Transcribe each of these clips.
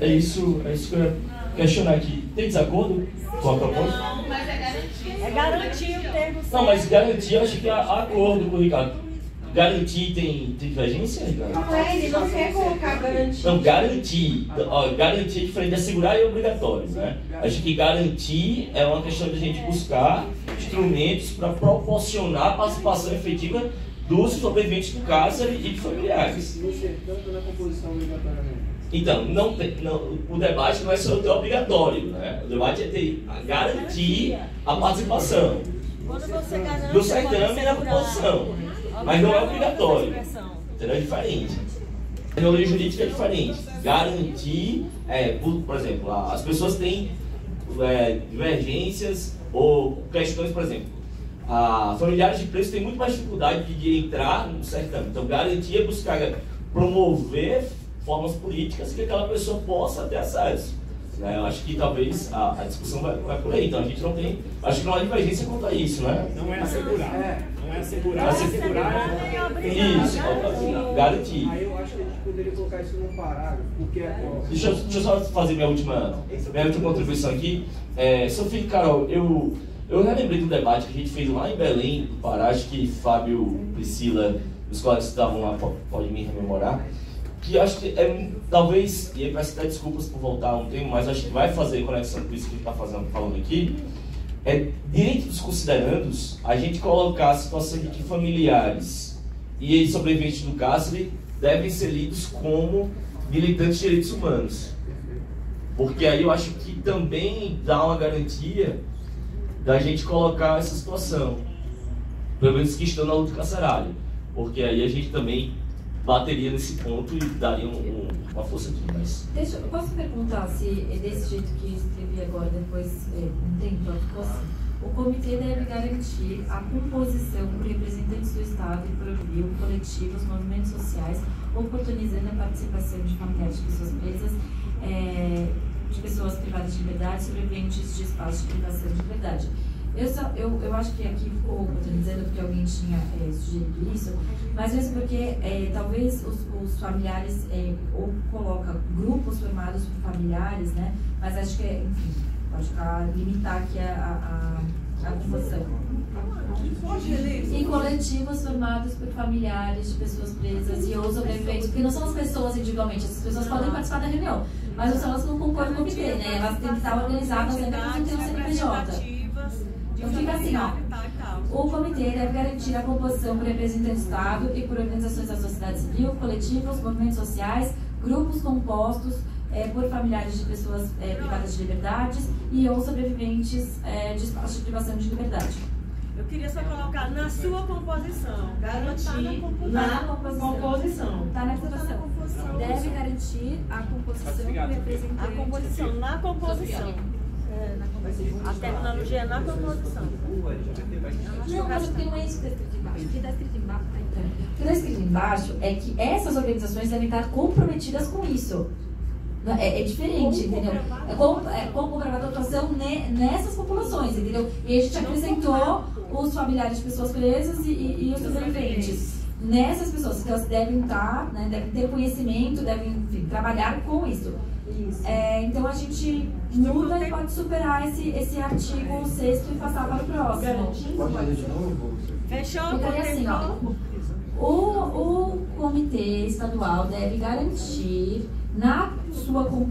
É isso que eu ia questionar aqui. Tem desacordo com a proposta? Não, mas é garantir. É garantir o termo. Não, mas garantir, eu acho que há acordo com o Ricardo. Garantir tem divergência, Ricardo? Não é, ele não quer colocar garantir. Não, garantir. Ó, garantir é diferente de assegurar e obrigatório, né? Acho que garantir é uma questão de a gente buscar instrumentos para proporcionar a participação efetiva dos sobreviventes do cárcere e de familiares. No entanto, na composição obrigatoriamente. Então, o debate não é sobre ter obrigatório, né? O debate é garantir a participação do certame e da composição, mas não é obrigatório. Entendeu? É diferente. A terminologia jurídica é diferente. Garantir, por exemplo, as pessoas têm divergências ou questões, por exemplo, familiares de presos têm muito mais dificuldade de entrar no certame. Então, garantir é buscar promover formas políticas que aquela pessoa possa ter acesso. Eu acho que talvez a discussão vai por aí. Então a gente não tem. Acho que não há divergência quanto a isso, né? Não é assegurar. Não é assegurar. Assegurar isso, garantir. Aí eu acho que a gente poderia colocar isso num parágrafo, porque. Deixa eu só fazer minha última contribuição aqui. Sofia e Carol, eu já lembrei do debate que a gente fez lá em Belém, do Pará. Acho que Fábio, Priscila, os colegas que estavam lá podem me rememorar. Que acho que talvez, e aí peço até desculpas por voltar um tempo, mas acho que vai fazer conexão com isso que a gente está falando aqui, direito dos considerandos, a gente colocar a situação de que familiares e sobreviventes do cárcere devem ser lidos como militantes de direitos humanos. Porque aí eu acho que também dá uma garantia da gente colocar essa situação, pelo menos que estão na luta carcerária. Porque aí a gente também bateria nesse ponto e daria uma força demais. Eu posso perguntar se desse jeito que escrevi agora, depois um tempo, ficou assim. O comitê deve garantir a composição por representantes do Estado e por via coletivos, movimentos sociais, oportunizando a participação de familiares de pessoas presas, de pessoas privadas de liberdade, sobreviventes de espaços de privação de liberdade. Eu acho que aqui ficou oportunizando porque alguém tinha sugerido isso, mas mesmo porque talvez os familiares ou coloca grupos formados por familiares, né? Mas acho que, enfim, pode limitar aqui a composição. E coletivos formados por familiares de pessoas presas e ou sobreviventes, porque não são as pessoas individualmente, essas pessoas podem participar da reunião, mas elas não compõem o comitê, né? Elas têm que estar organizadas, sempre não tem um CNPJ. Então fica assim, ó. O comitê deve garantir a composição por representantes do Estado e por organizações da sociedade civil, coletivos, movimentos sociais, grupos compostos por familiares de pessoas privadas de liberdades e ou sobreviventes de espaços de privação de liberdade. Eu queria só colocar na sua composição, garantir na composição. Está na votação. Deve garantir a composição por representantes. A composição, na composição. A terminologia é na composição. Não, mas não é isso que está escrito embaixo. O que está escrito embaixo, o que está escrito embaixo é que essas organizações devem estar comprometidas com isso. É diferente, entendeu? Como comprovada a atuação nessas populações, entendeu? E a gente acrescentou os familiares de pessoas presas e os sobreviventes. Nessas pessoas, então elas devem estar, né, devem ter conhecimento, devem, enfim, trabalhar com isso. Então a gente muda e pode superar esse artigo 6º e passar para o próximo. Pode ler de novo? Fechou? Ficaria assim, ó. O comitê estadual deve garantir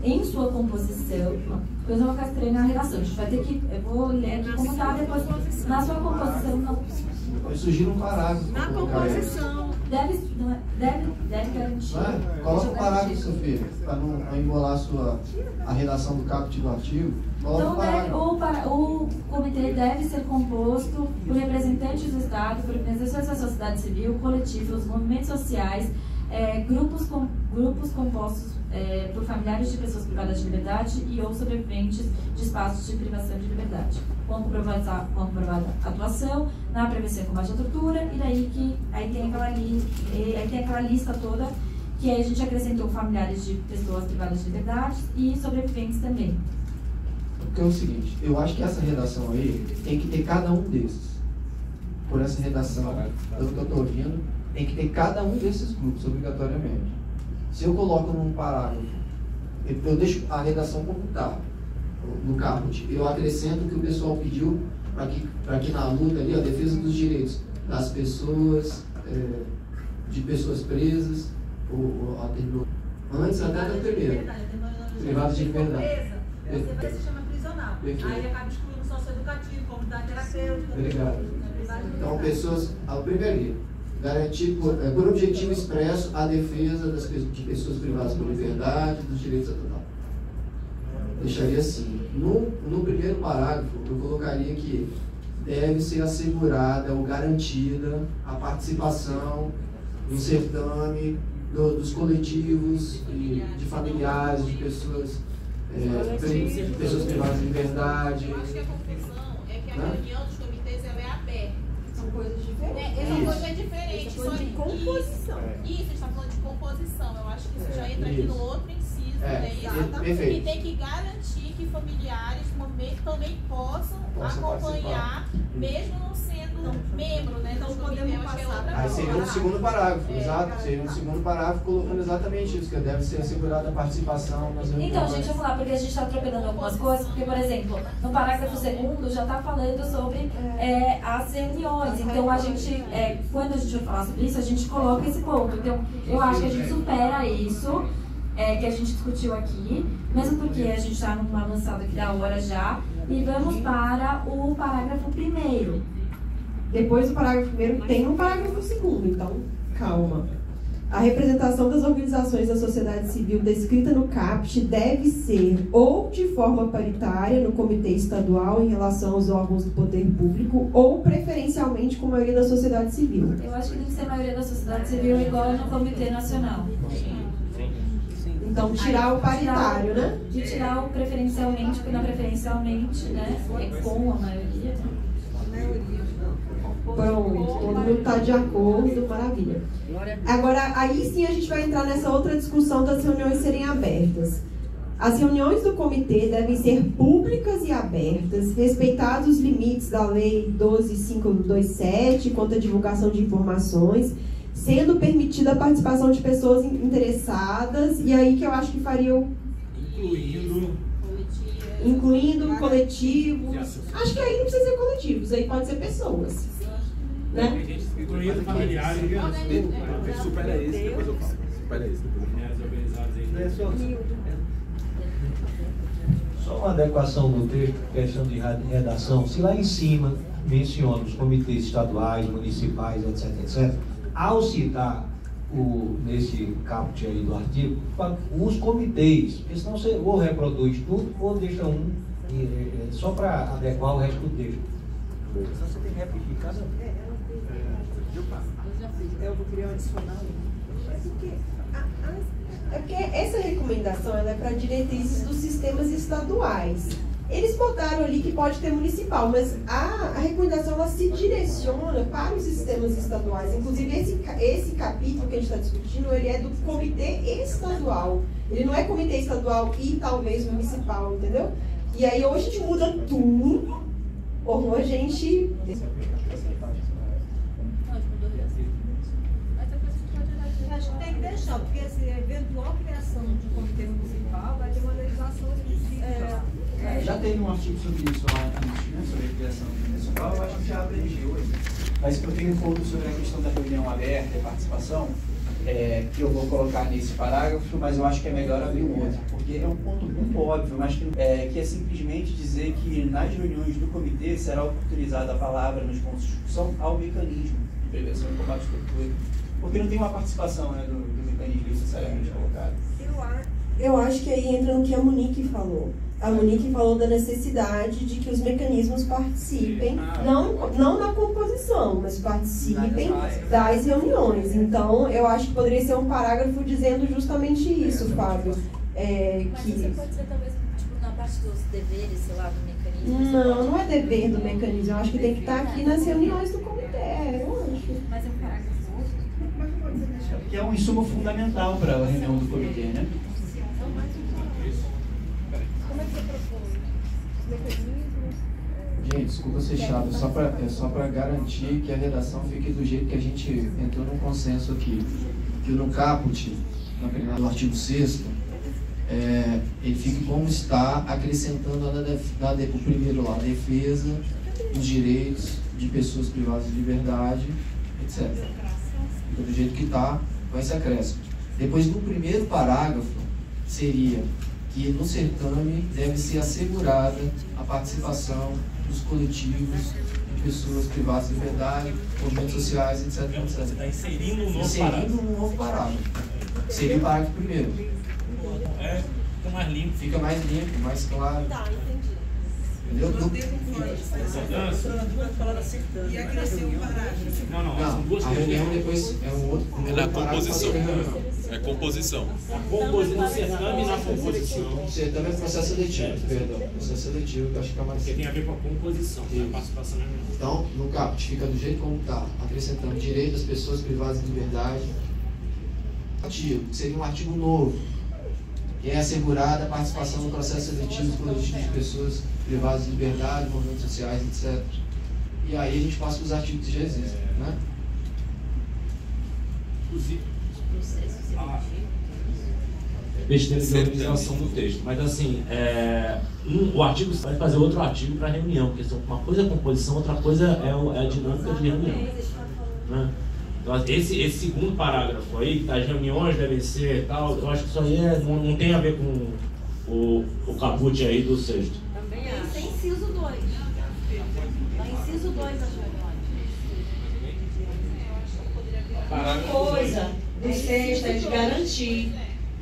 em sua composição, depois eu vou ficar estranha na redação, a gente vai ter que, eu vou ler aqui como está, depois na sua composição não. Eu sugiro um parágrafo. Na composição. Deve garantir. Coloca um parágrafo, Sofia, para não embolar a redação do caput do artigo. Então, o comitê deve ser composto por representantes do Estado, por organizações da sociedade civil, coletivos, movimentos sociais, grupos compostos por familiares de pessoas privadas de liberdade e ou sobreviventes de espaços de privação de liberdade, com comprovada atuação na prevenção e combate à tortura, e daí aí tem aquela lista toda que a gente acrescentou familiares de pessoas privadas de liberdade e sobreviventes também. Porque é o seguinte, eu acho que essa redação aí tem que ter cada um desses. Por essa redação, pelo que eu estou ouvindo, tem que ter cada um desses grupos, obrigatoriamente. Se eu coloco num parágrafo, eu deixo a redação como está, no caput, eu acrescento o que o pessoal pediu para que na luta ali, a defesa dos direitos das pessoas, de pessoas presas, antes até da primeira. Privado de liberdade. Você vai se chama prisional. Aí acaba excluindo o socioeducativo, comunidade terapêutica. Obrigado. Então, pessoas, ao primeiro, garantir por objetivo expresso a defesa de pessoas privadas por liberdade, dos direitos a total. Deixaria assim. No primeiro parágrafo, eu colocaria que deve ser assegurada ou garantida a participação no certame dos coletivos de familiares, de pessoas, pessoas privadas de liberdade. Eu acho que a confusão é que a reunião dos comitês ela é aberta. São coisas diferentes. Essa coisa é diferente. Só de composição. Isso, a gente está falando de composição. Eu acho que isso já entra aqui no outro inciso, né? Perfeito. E tem que garantir que familiares também possam acompanhar, mesmo não sendo membro, né? Então podemos passar. Aí seria um segundo parágrafo, exato. Seria um segundo parágrafo colocando exatamente isso, que deve ser assegurada a participação nas reuniões. Então, gente, vamos lá, porque a gente está atropelando algumas coisas, porque, por exemplo, no parágrafo 2º já está falando sobre as reuniões. Então, a gente, quando a gente vai falar sobre isso, a gente coloca esse ponto. Então, eu acho que a gente supera isso, que a gente discutiu aqui, mesmo porque a gente está numa avançada aqui da hora já, e vamos para o parágrafo 1º. Depois do parágrafo 1º tem um parágrafo 2º, então calma. A representação das organizações da sociedade civil descrita no CAPT deve ser ou de forma paritária no comitê estadual em relação aos órgãos do poder público ou preferencialmente com a maioria da sociedade civil. Eu acho que tem que ser a maioria da sociedade civil igual no comitê nacional. Então tirar o paritário, né? De tirar o preferencialmente, porque na preferencialmente, né, é com a maioria. Pronto, todo mundo está de acordo, maravilha. Agora, aí sim a gente vai entrar nessa outra discussão das reuniões serem abertas. As reuniões do comitê devem ser públicas e abertas, respeitados os limites da Lei 12.527 quanto à divulgação de informações, sendo permitida a participação de pessoas interessadas, e aí que eu acho que faria o... Incluindo coletivos. Acho que aí não precisa ser coletivos, aí pode ser pessoas. Né? Incluindo familiares. Supera esse, depois eu falo. Supera esse, depois eu falo. Só uma adequação do texto, questão de redação. Se lá em cima menciona os comitês estaduais, municipais, etc., etc., ao citar nesse caput aí do artigo, os comitês, porque senão você ou reproduz tudo ou deixa só para adequar o resto do texto. Só você tem que repetir cada um. Eu vou criar um adicional. É porque essa recomendação ela é para diretrizes dos sistemas estaduais. Eles botaram ali que pode ter municipal, mas a recomendação ela se direciona para os sistemas estaduais. Inclusive, esse capítulo que a gente está discutindo, ele é do comitê estadual. Ele não é comitê estadual e talvez municipal, entendeu? E aí hoje a gente muda tudo, ou a gente... Acho que tem que deixar, porque essa eventual criação de um comitê municipal vai ter uma legislação específica. Já teve um artigo sobre isso lá antes, né, sobre a criação municipal, eu acho que já abrangeu hoje. Mas eu tenho um pouco sobre a questão da reunião aberta e participação, que eu vou colocar nesse parágrafo, mas eu acho que é melhor abrir um outro, porque é um ponto muito óbvio, mas que é simplesmente dizer que nas reuniões do comitê será utilizada a palavra nos pontos de discussão ao mecanismo de prevenção e combate à tortura, porque não tem uma participação, né, do mecanismo necessariamente colocado. Eu acho que aí entra no que a Monique falou. A Monique falou da necessidade de que os mecanismos participem, não na composição, mas participem das reuniões. Então, eu acho que poderia ser um parágrafo dizendo justamente isso, Fábio. Mas isso pode ser talvez na parte dos deveres, sei lá, do mecanismo? Não é dever do mecanismo. Eu acho que tem que estar aqui nas reuniões do comitê, eu acho. Mas é um parágrafo. Que é um insumo fundamental para a reunião do comitê, né? Como é que você propõe? Os mecanismos Gente, desculpa ser chato, é só para garantir que a redação fique do jeito que a gente entrou num consenso aqui. Que no caput, no artigo 6º, ele fique como está, acrescentando o primeiro lá, a defesa dos direitos de pessoas privadas de liberdade, etc. Então, do jeito que está, com esse acréscimo. Depois, no primeiro parágrafo, seria que no certame deve ser assegurada a participação dos coletivos de pessoas privadas de liberdade, movimentos sociais, etc. etc. Você está inserindo um novo parágrafo. Um novo parágrafo. Seria o parágrafo primeiro. Fica mais limpo. Fica mais limpo, mais claro. Tá, entendi. Entendeu? E acrescer um parágrafo. Não, a reunião depois é um outro. É na composição. É composição. No certame e na composição. O certame é processo seletivo, perdão. Processo seletivo, que eu acho que é mais. Porque tem a ver com a composição, a participação na reunião. Então, no caput fica do jeito como está, acrescentando direito das pessoas privadas de liberdade. Artigo, que seria um artigo novo, que é assegurada a participação no processo seletivo dos coletivos de pessoas privadas de liberdade, movimentos sociais, etc. E aí a gente passa para os artigos que já existem, né? Besteira de organização do texto, mas assim, o artigo vai fazer outro artigo para reunião, porque uma coisa é composição, outra coisa é a dinâmica de reunião, né? Então, esse segundo parágrafo aí, que as reuniões devem ser tal, eu acho que isso aí não tem a ver com o caput aí do 6º. Também acho. Tem inciso 2. Tá inciso 2 as reuniões. Uma coisa do 6º é de garantir.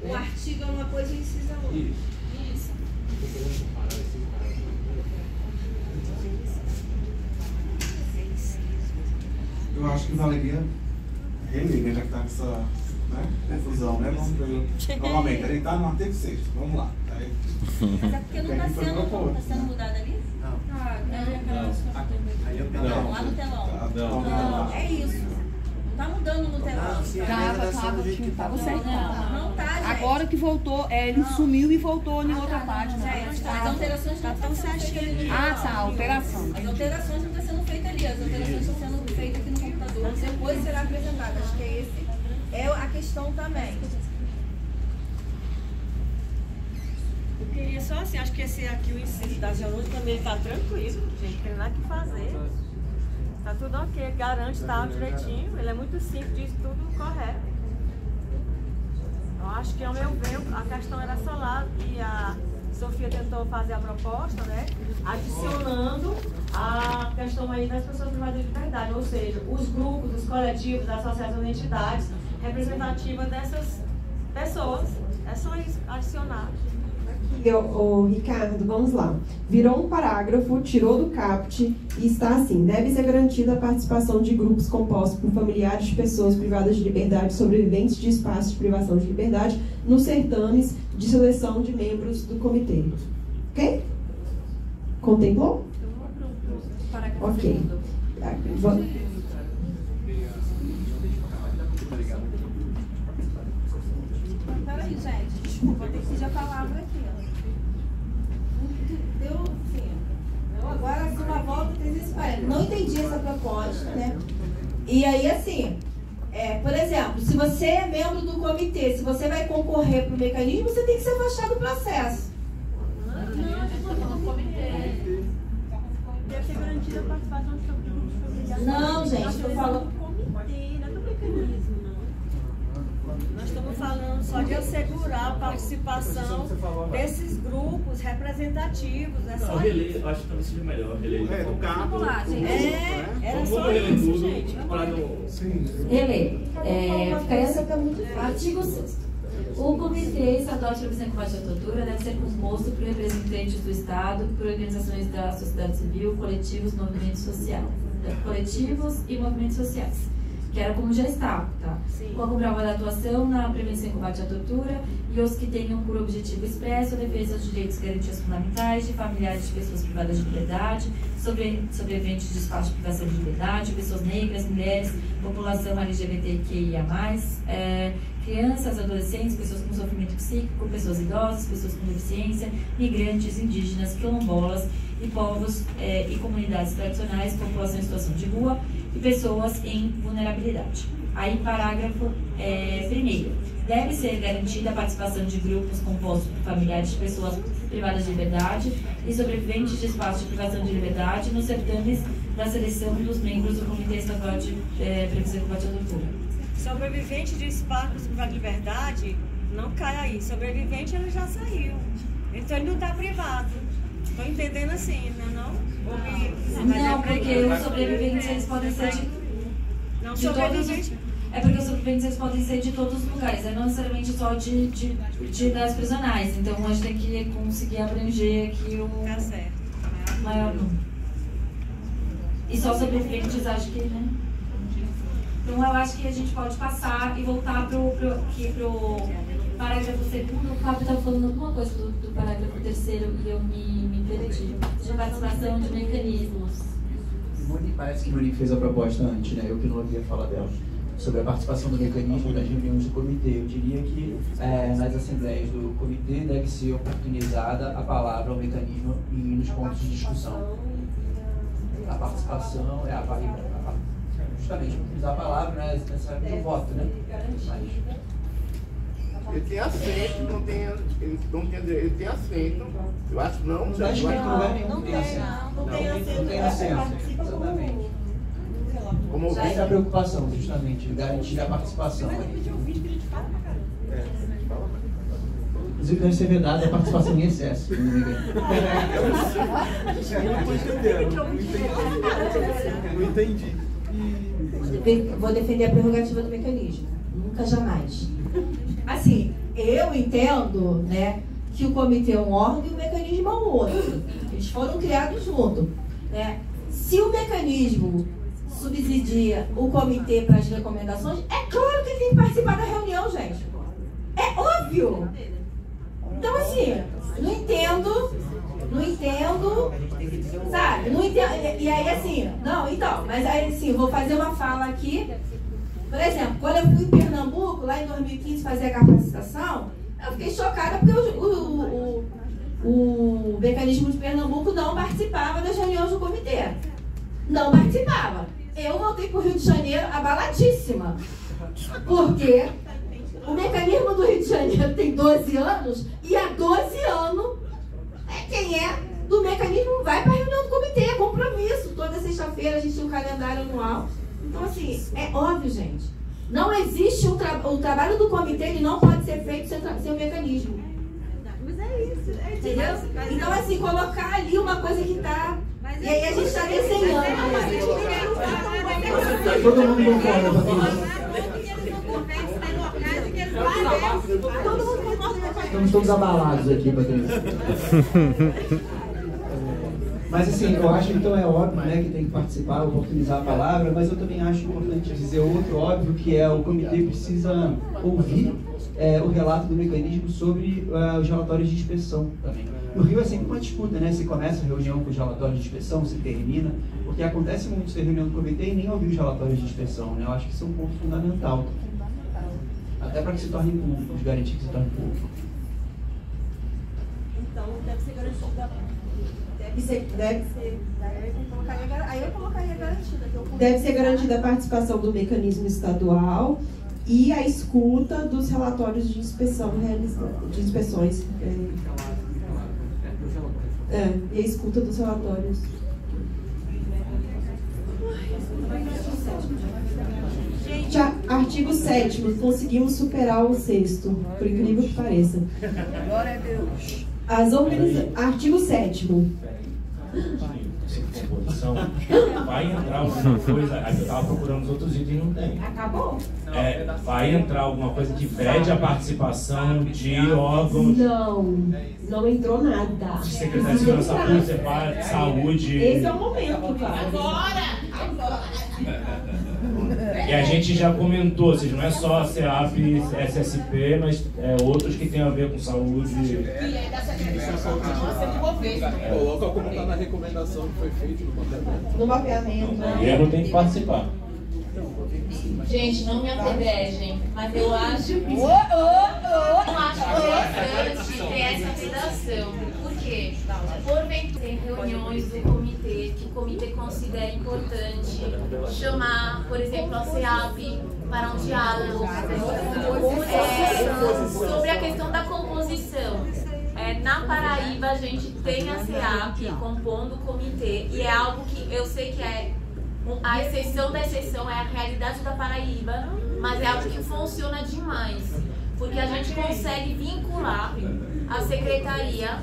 O artigo é uma coisa e o inciso é outra. Isso. Eu acho que valeria reler, né, já que está com essa confusão, né? Vamos ver. Novamente, ele está no artigo 6º. Vamos lá. Mas é porque não está sendo mudado ali? Não. Lá no telão. Não, é isso. Tá mudando no telão. Tava certo. Não tá, gente. Agora que voltou, ele sumiu e voltou em outra página. As alterações não estão sendo feitas. Tá, alteração. As alterações não estão sendo feitas ali, as alterações estão sendo feitas aqui no computador. Depois será apresentada. Acho que esse é a questão também. Eu queria só assim, acho que esse aqui, o inciso das reuniões também está tranquilo, gente, não tem nada que fazer. Tá tudo ok, garante, tá direitinho, ele é muito simples, diz tudo correto. Eu acho que, ao meu ver, a questão era só lá e a Sofia tentou fazer a proposta, né? Adicionando a questão aí das pessoas privadas de liberdade, ou seja, os grupos, os coletivos, as associações e entidades representativas dessas pessoas. É só isso, adicionar. Ô, Ricardo, vamos lá. Virou um parágrafo, tirou do caput e está assim: deve ser garantida a participação de grupos compostos por familiares de pessoas privadas de liberdade, sobreviventes de espaços de privação de liberdade, nos certames de seleção de membros do comitê. Ok? Contemplou? Ok. Peraí, gente, desculpa, eu tenho que pedir a palavra aqui. Deu, sim. Agora, se uma volta, tem esse parênteses. Não entendi essa proposta, né? E aí, assim, por exemplo, se você é membro do comitê, se você vai concorrer para o mecanismo, você tem que se afastar do processo. Deve ser garantida a participação de grupos familiares. Não, gente, estou falando comitê, não é do mecanismo, não. Nós estamos falando só de assegurar a participação desses grupos representativos. É só não, relê, eu acho que talvez seja melhor reler. Vamos lá, gente. Era só isso, gente. Relê. Artigo 6º. O Comitê Estadual de Prevenção e Combate à Tortura deve ser composto por representantes do Estado, por organizações da sociedade civil, coletivos e movimentos sociais, que era como já está, tá? Com a comprova da atuação na prevenção e combate à tortura e os que tenham por objetivo expresso a defesa dos direitos e garantias fundamentais de familiares de pessoas privadas de liberdade, sobreviventes de espaço de privação de liberdade, pessoas negras, mulheres, população LGBTQIA+, crianças, adolescentes, pessoas com sofrimento psíquico, pessoas idosas, pessoas com deficiência, migrantes, indígenas, quilombolas e povos e comunidades tradicionais, população em situação de rua e pessoas em vulnerabilidade. Aí, parágrafo 1º. Deve ser garantida a participação de grupos compostos por familiares de pessoas privadas de liberdade e sobreviventes de espaços de privação de liberdade nos certames da seleção dos membros do Comitê Estadual de Prevenção e Combate à Tortura. Sobrevivente de espaços privados de liberdade, não cai aí. Sobrevivente, ele já saiu. Então, ele não está privado. Estou entendendo assim, não? Não, porque os sobreviventes, eles podem ser Não, de sobrevivente... todos... É porque os sobreviventes, eles podem ser de todos os lugares, não necessariamente só das prisionais. Então, a gente tem que conseguir abranger aqui o maior número. E só sobreviventes, acho que, né? Então, eu acho que a gente pode passar e voltar pro parágrafo 2º. O Fábio estava falando alguma coisa do parágrafo 3º e eu me perdi. De participação de mecanismos. Parece que Monique fez a proposta antes, né? Eu que não ouvia falar dela. Sobre a participação do mecanismo das reuniões do comitê. Eu diria que nas assembleias do comitê deve ser oportunizada a palavra ao mecanismo e nos pontos de discussão. A participação é justamente utilizar a palavra, não é necessariamente o voto, né? Ele tem assento, não tem ele tem assento. Eu acho que não. Não está escrito em lugar nenhum. Não tem assento. Não tem assento. Exatamente. Como essa é a preocupação, justamente, garantir a participação. Inclusive, deve ser vedada a participação em excesso. Eu não entendi. Vou defender a prerrogativa do mecanismo. Nunca, jamais. Assim, eu entendo, né, que o comitê é um órgão e o mecanismo é um outro. Eles foram criados juntos, né? Se o mecanismo subsidia o comitê para as recomendações, é claro que ele tem que participar da reunião, gente. É óbvio. Então, assim, não entendo, sabe? Não entendo. E aí, assim, não, então, mas aí, assim, vou fazer uma fala aqui. Por exemplo, quando eu fui em Pernambuco, lá em 2015, fazer a capacitação, eu fiquei chocada porque o mecanismo de Pernambuco não participava das reuniões do comitê. Não participava. Eu voltei para o Rio de Janeiro abaladíssima. Porque o mecanismo do Rio de Janeiro tem 12 anos e há 12 anos quem é do mecanismo vai para a reunião do comitê, é compromisso. Toda sexta-feira a gente tem um calendário anual. Então, assim, é óbvio, gente. Não existe o trabalho do comitê, ele não pode ser feito sem o mecanismo. Mas é isso. Entendeu? Então, assim, colocar ali uma coisa que está... E aí a gente está desenhando. Todo mundo concorda, Patrícia? Estamos todos abalados aqui, Patrícia. Mas assim, eu acho que então é óbvio, né, que tem que participar, oportunizar a palavra, mas eu também acho importante dizer outro óbvio, que é o comitê precisa ouvir o relato do mecanismo sobre os relatórios de inspeção também. No Rio é sempre uma disputa, né? Se começa a reunião com os relatórios de inspeção, se termina, porque acontece muito ser reunião do comitê e nem ouvir os relatórios de inspeção, né? Eu acho que isso é um ponto fundamental. Até para que se tornem públicos, garantir que se tornem públicos. Então, deve ser garantida. Aí eu colocaria garantida. Deve ser garantida a participação do mecanismo estadual e a escuta dos relatórios de inspeção de inspeções. E a escuta dos relatórios. Gente, artigo 7º, conseguimos superar o 6º, por incrível que pareça. Glória a Deus. Artigo 7º. Vai entrar alguma coisa, aí eu estava procurando os outros itens e não tem. Acabou? Vai entrar alguma coisa que pede a participação de órgãos. Não entrou nada. Secretaria de Segurança Pública, Saúde. Esse é o momento, cara. Agora! E a gente já comentou, ou seja, não é só a CEAP e SSP, mas outros que têm a ver com saúde. Coloca como está na recomendação que foi feita no mapeamento. O governo tem que participar. Gente, não me apedrejem, mas eu acho interessante ter essa redação. Por quê? Porventura tem reuniões do comitê que o comitê considera importante chamar, por exemplo, a CEAP para um diálogo sobre a questão da composição. Na Paraíba a gente tem a CEAP compondo o comitê e é algo que eu sei que é a exceção da exceção, é a realidade da Paraíba, mas é algo que funciona demais, porque a gente consegue vincular a secretaria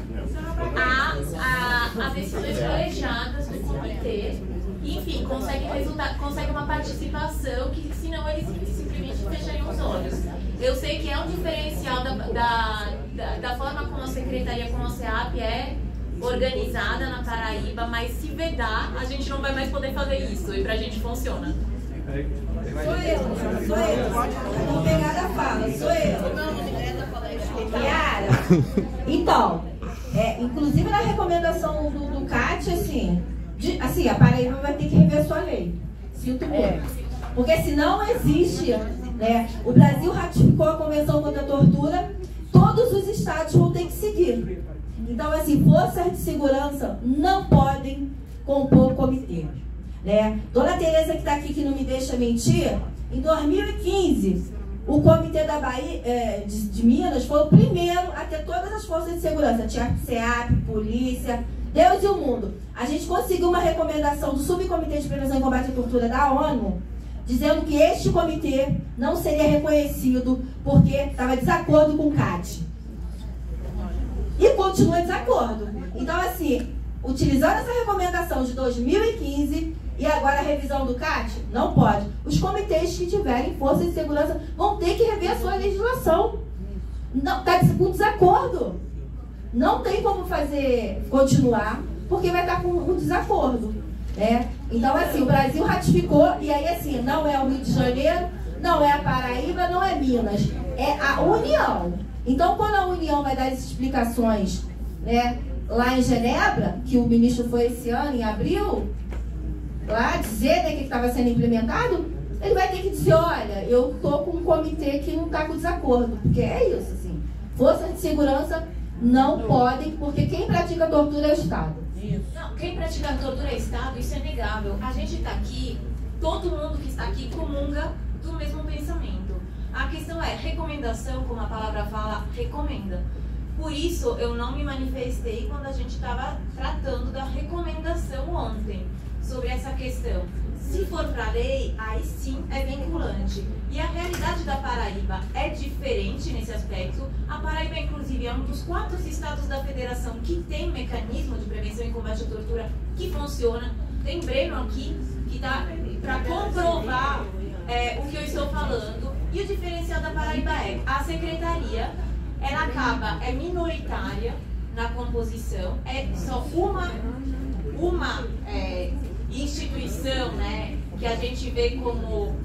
às decisões colegiadas do comitê, e, enfim, consegue uma participação que senão eles simplesmente fechariam os olhos. Eu sei que é um diferencial da forma como a secretaria, como a CEAP é organizada na Paraíba, mas se vedar, a gente não vai mais poder fazer isso, e pra gente funciona. Sou eu. Tô pegada a fala, sou eu. Yara, então, inclusive na recomendação do CAT, assim, a Paraíba vai ter que rever sua lei. Sinto muito. Porque senão existe, né? O Brasil ratificou a Convenção contra a Tortura, todos os estados vão ter que seguir. Então, assim, forças de segurança não podem compor comitê, né? Dona Tereza, que está aqui, que não me deixa mentir, em 2015, o comitê da Bahia, de Minas foi o primeiro a ter todas as forças de segurança. Tinha CEAP, polícia, Deus e o mundo. A gente conseguiu uma recomendação do Subcomitê de Prevenção e Combate à Tortura da ONU, dizendo que este comitê não seria reconhecido porque estava em desacordo com o CAT. E continua em desacordo. Então, assim, utilizando essa recomendação de 2015 e agora a revisão do CAT, não pode. Os comitês que tiverem força de segurança vão ter que rever a sua legislação. Está com desacordo. Não tem como continuar, porque vai estar com um desacordo, né? Então, assim, o Brasil ratificou, e aí, assim, não é o Rio de Janeiro, não é a Paraíba, não é Minas, é a União. Então, quando a União vai dar as explicações, né, lá em Genebra, que o ministro foi esse ano, em abril, lá dizer, né, que estava sendo implementado, ele vai ter que dizer, olha, eu estou com um comitê que não está com desacordo, porque é isso, assim. Forças de segurança não podem, porque quem pratica tortura é o Estado. Não, quem pratica tortura é o Estado, isso é negável. A gente está aqui, todo mundo que está aqui comunga do mesmo pensamento. A questão é, recomendação, como a palavra fala, recomenda. Por isso, eu não me manifestei quando a gente estava tratando da recomendação ontem, sobre essa questão. Se for para lei, aí sim é vinculante. E a realidade da Paraíba é diferente nesse aspecto. A Paraíba, inclusive, é um dos 4 estados da federação que tem um mecanismo de prevenção e combate à tortura que funciona. Tem Breno aqui, que dá para comprovar o que eu estou falando. E o diferencial da Paraíba é a secretaria, ela é minoritária na composição, é só uma instituição, né, que a gente vê como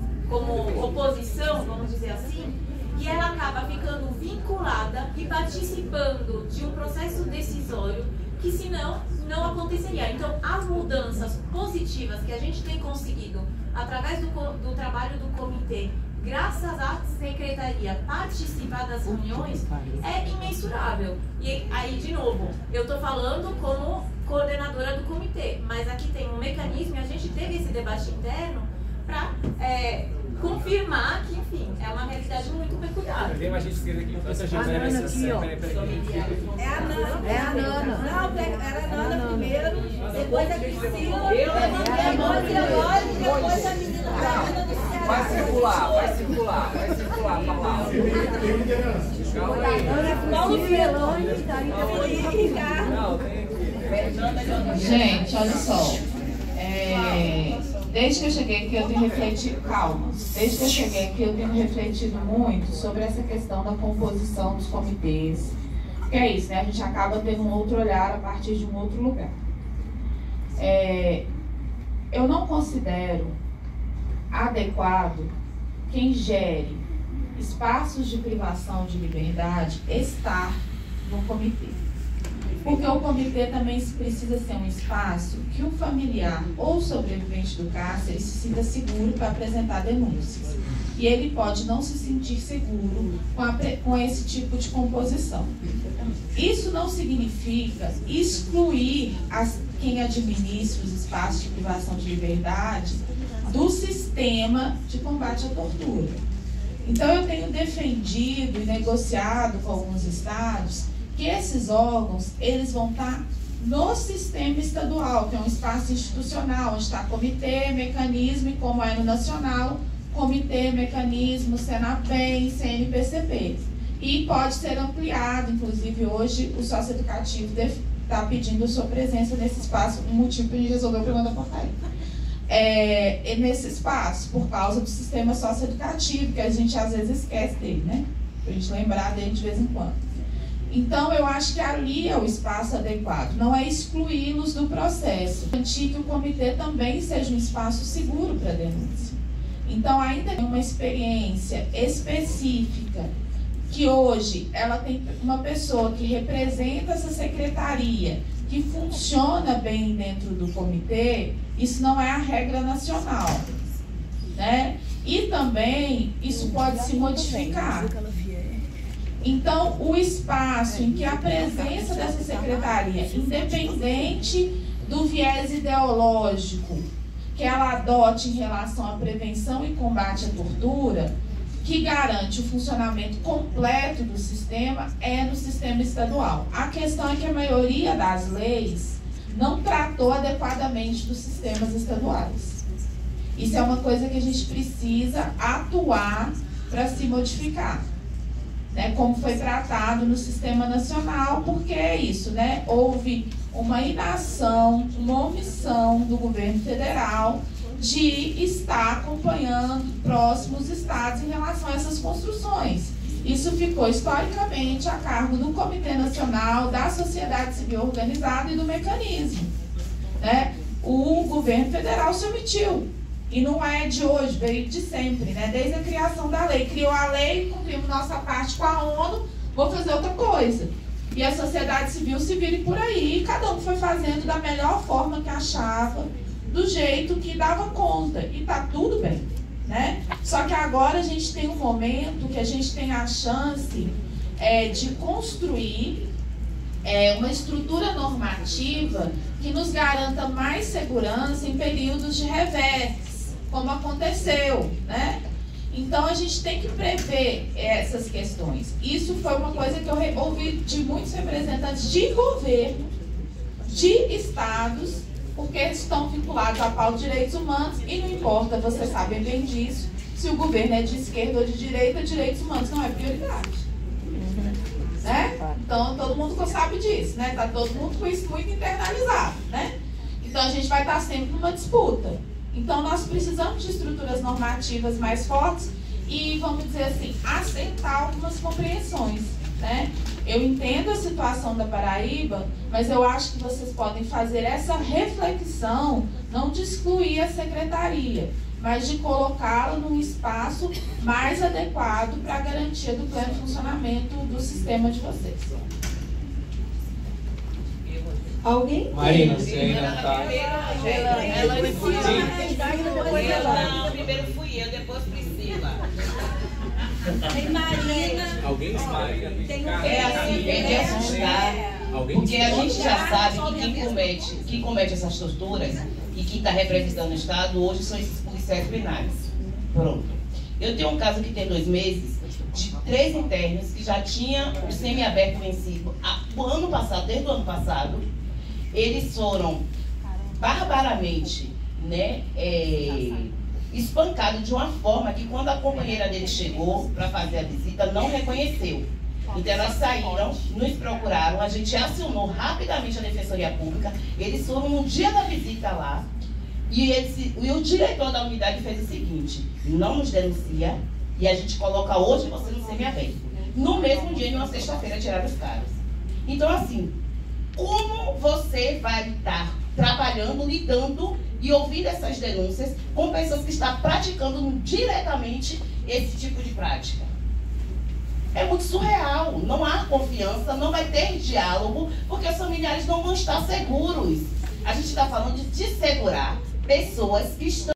oposição, vamos dizer assim, e ela acaba ficando vinculada e participando de um processo decisório que senão não aconteceria. Então, as mudanças positivas que a gente tem conseguido através do trabalho do comitê, graças à secretaria participar das reuniões, é imensurável. E aí, de novo, eu estou falando como coordenadora do comitê, mas aqui tem um mecanismo e a gente teve esse debate interno para confirmar que, enfim, é uma realidade muito peculiar. Tem mais gente esquerda aqui, então essa gente aqui, ó. É a Nana. Não, era a Nana primeiro, depois a Priscila, depois a Mônica e agora, depois a menina da Ana do Ceará. Vai circular a palavra. Paulo Fieloni, Ricardo. Gente, olha só. Desde que eu cheguei aqui eu tenho refletido, desde que eu cheguei aqui eu tenho refletido muito sobre essa questão da composição dos comitês. Porque é isso, né? A gente acaba tendo um outro olhar a partir de um outro lugar. Eu não considero adequado quem gere espaços de privação de liberdade estar no comitê. Porque o comitê também precisa ser um espaço que o familiar ou sobrevivente do cárcere se sinta seguro para apresentar denúncias. E ele pode não se sentir seguro com esse tipo de composição. Isso não significa excluir quem administra os espaços de privação de liberdade do sistema de combate à tortura. Então, eu tenho defendido e negociado com alguns estados que esses órgãos, eles vão estar no sistema estadual, que é um espaço institucional, onde está comitê, mecanismo, e como é no nacional, comitê, mecanismo, Senapem, CNPCP. E pode ser ampliado, inclusive hoje o socioeducativo está pedindo sua presença nesse espaço, um motivo para a gente resolver o problema da portaria. Nesse espaço, por causa do sistema socioeducativo, que a gente às vezes esquece dele, né? Para a gente lembrar dele de vez em quando. Então, eu acho que ali é o espaço adequado, não é excluí-los do processo, garantir que o comitê também seja um espaço seguro para denúncia. Então, ainda tem uma experiência específica, que hoje ela tem uma pessoa que representa essa secretaria, que funciona bem dentro do comitê, isso não é a regra nacional, né? E também isso pode se modificar. Então, o espaço em que a presença dessa secretaria, independente do viés ideológico que ela adote em relação à prevenção e combate à tortura, que garante o funcionamento completo do sistema, é no sistema estadual. A questão é que a maioria das leis não tratou adequadamente dos sistemas estaduais. Isso é uma coisa que a gente precisa atuar para se modificar, né? Como foi tratado no sistema nacional, porque é isso, né? Houve uma inação, uma omissão do governo federal de estar acompanhando próximos estados em relação a essas construções. Isso ficou historicamente a cargo do Comitê Nacional, da sociedade civil organizada e do mecanismo, né? O governo federal se omitiu. E não é de hoje, veio de sempre, né? Desde a criação da lei. Criou a lei, cumprimos nossa parte com a ONU, vou fazer outra coisa. E a sociedade civil se vire por aí, e cada um foi fazendo da melhor forma que achava, do jeito que dava conta. E tá tudo bem, né? Só que agora a gente tem um momento que a gente tem a chance de construir uma estrutura normativa que nos garanta mais segurança em períodos de revés, como aconteceu, né? Então, a gente tem que prever essas questões. Isso foi uma coisa que eu ouvi de muitos representantes de governo, de estados, porque eles estão vinculados à pauta de direitos humanos e não importa, vocês sabem bem disso, se o governo é de esquerda ou de direita, direitos humanos não é prioridade. Né? Então, todo mundo sabe disso, né? Está todo mundo com isso muito internalizado, né? Então, a gente vai estar sempre numa disputa. Então, nós precisamos de estruturas normativas mais fortes e, vamos dizer assim, aceitar algumas compreensões, né? Eu entendo a situação da Paraíba, mas eu acho que vocês podem fazer essa reflexão, não de excluir a secretaria, mas de colocá-la num espaço mais adequado para a garantia do pleno funcionamento do sistema de vocês. Alguém? Marina, você ainda está... Primeiro fui eu, depois Priscila. Tem Marina. Alguém está? É assim, é de assustar. Porque a gente já sabe que quem comete essas torturas e quem está representando o Estado hoje são esses policiais primários. Pronto. Eu tenho um caso que tem 2 meses de 3 internos que já tinham o semiaberto vencido o ano passado, desde o ano passado. Eles foram barbaramente, né, espancados de uma forma que quando a companheira dele chegou para fazer a visita, não reconheceu. Então elas saíram, nos procuraram, a gente acionou rapidamente a Defensoria Pública, eles foram no dia da visita lá, e o diretor da unidade fez o seguinte: não nos denuncia e a gente coloca hoje você no semiaberto. No mesmo dia, em uma sexta-feira, tiraram os caras. Então assim, como você vai lidar trabalhando, lidando e ouvindo essas denúncias com pessoas que estão praticando diretamente esse tipo de prática. É muito surreal, não há confiança, não vai ter diálogo, porque os familiares não vão estar seguros. A gente está falando de segurar pessoas que estão